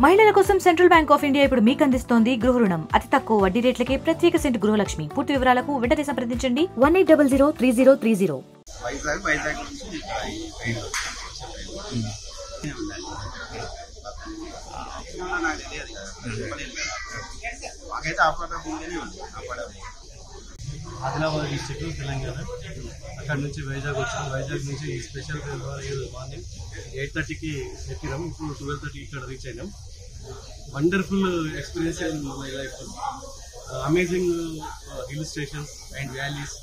మహిళల కోసం central bank of India ఇప్పుడు మీకు అందిస్తోంది గృహ రుణం. అతి తక్కువ వడ్డీ రేట్లకే ప్రత్యేక సెంటు గృహలక్ష్మి. పూర్తి వివరాలకు వెంటనే సంప్రదించండి 18003030. ఆదిలాబాద్ డిస్ట్రిక్ట్ తెలంగాణ. అక్కడ నుంచి వైజాగ్ వచ్చాం. వైజాగ్ నుంచి స్పెషల్ ట్రైన్ ద్వారా ఈరోజు మార్నింగ్ 8:30కి ఎక్కినాం. ఇప్పుడు 12:30 ఇక్కడ రీచ్ అయినాం. Wonderful experience in my life. Amazing hill stations and valleys,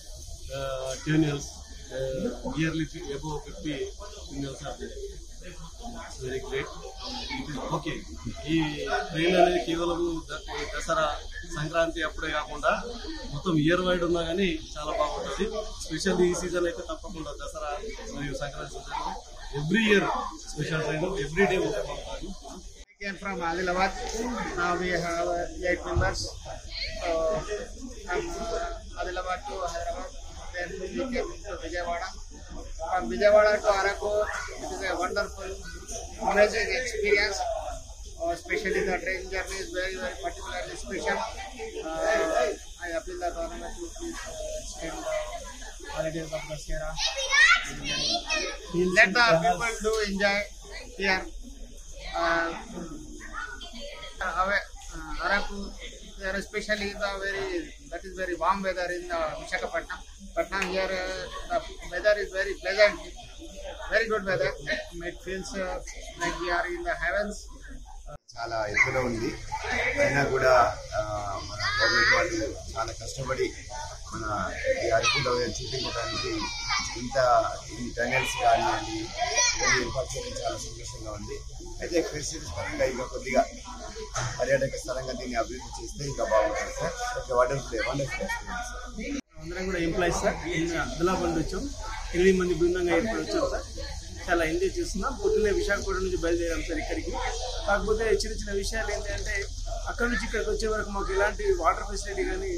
tunnels, nearly above 50 tunnels are there. It's very great. Okay, ఈ ట్రైన్ అనేది కేవలం దసరా, సంక్రాంతి అప్పుడే కాకుండా మొత్తం ఇయర్ వైడ్ ఉన్నా కానీ చాలా బాగుంటుంది. స్పెషల్ ఈ సీజన్ అయితే తప్పకుండా దసరా మరియు Sankranti season every year special train every day ఉంటాయి. From Adilabad, now we have 8 members. So from Adilabad to Hyderabad, then we came to Vijayawada. From Vijayawada to Araku, it is a wonderful, amazing experience. Especially the train journey is very, very particularly special. I appeal the government to please extend the holidays of Dussehra. Let the people do enjoy here. Araku, there especially that is very warm weather in Visakhapatnam. But now here the weather is very pleasant, very good weather. It feels like we are in the heavens. చాలా ఎత్తులో ఉంది. అయినా కూడా మన government వాళ్ళు చాలా కష్టపడి మన ఈ అరకులో చూపించడానికి ఈ టనెల్స్ కానివ్వండి ఏర్పాటు చేయడం చాలా సంతోషంగా ఉంది. అయితే ఫెసిలిటీస్ పరంగా ఇంకా కొద్దిగా పర్యాటక స్థలంగా దీన్ని అభివృద్ధి చేస్తే ఇంకా బాగుంటుంది సార్. Okay, wonderful experience. అందరం కూడా ఎంప్లాయీస్ సార్. ఆదిలాబాద్ వచ్చాం. 8 మంది బృందంగా ఏర్పడి వచ్చాం సార్. చాలా ఎంజాయ్ చేస్తున్నాం. పొద్దున్నే విశాఖపట్నం నుంచి బయలుదేరాం సార్ ఇక్కడికి. కాకపోతే చిన్న చిన్న విషయాలు ఏంటంటే అక్కడ నుంచి ఇక్కడికి వచ్చే వరకు మాకు ఇలాంటి వాటర్ ఫెసిలిటీ కానీ,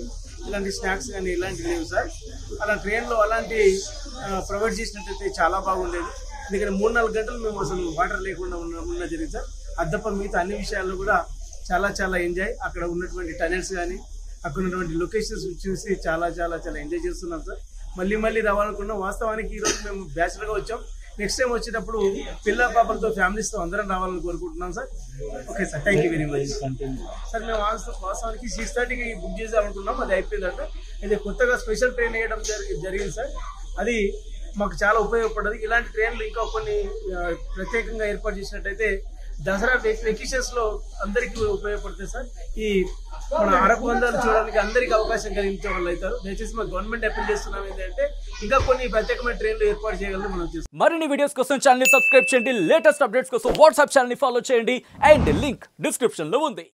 ఇలాంటి స్నాక్స్ కానీ ఇలాంటివి లేవు సార్. అలా ట్రైన్లో అలాంటి ప్రొవైడ్ చేసినట్టయితే చాలా బాగుండేది. ఎందుకంటే 3-4 గంటలు మేము అసలు వాటర్ లేకుండా ఉన్న జరిగింది సార్. అద్దప్ప మిగతా అన్ని విషయాల్లో కూడా చాలా చాలా ఎంజాయ్. అక్కడ ఉన్నటువంటి టనెల్స్ కానీ, అక్కడ ఉన్నటువంటి లొకేషన్స్ చూసి చాలా చాలా చాలా ఎంజాయ్ చేస్తున్నాం సార్. మళ్ళీ రావాలనుకున్నాం. వాస్తవానికి ఈరోజు మేము బ్యాచులర్గా వచ్చాం. నెక్స్ట్ టైం వచ్చేటప్పుడు పిల్ల పాపలతో ఫ్యామిలీస్తో అందరం రావాలని కోరుకుంటున్నాం sir. Okay sir, thank you very much sir. మేము వాస్తవానికి 6:30కి బుక్ చేద్దామనుకున్నాం. అది అయిపోయిందంటే ఇది కొత్తగా స్పెషల్ ట్రైన్ వేయడం జరిగింది సార్. అది మాకు చాలా ఉపయోగపడ్డది. ఇలాంటి ట్రైన్లు ఇంకా కొన్ని ప్రత్యేకంగా ఏర్పాటు చేసినట్టయితే దసరా వెకేషన్స్లో అందరికీ ఉపయోగపడుతుంది సార్. ఈ మన అరకు అందాలు చూడడానికి అందరికీ అవకాశం కలిగించే వాళ్ళు అవుతారు. దయచేసి మా గవర్నమెంట్ అప్పీల్ చేస్తున్నాం ఏంటంటే ఇంకా కొన్ని ప్రత్యేకమైన ట్రైన్లు ఏర్పాటు చేయగలరు మనం చేస్తాం. మరిన్ని వీడియోస్ కోసం ఛానల్ ని సబ్స్క్రైబ్ చేయండి. లేటెస్ట్ అప్డేట్స్ కోసం వాట్సాప్ ఛానల్ ని ఫాలో చేయండి. అండ్ లింక్ డిస్క్రిప్షన్ లో ఉంది.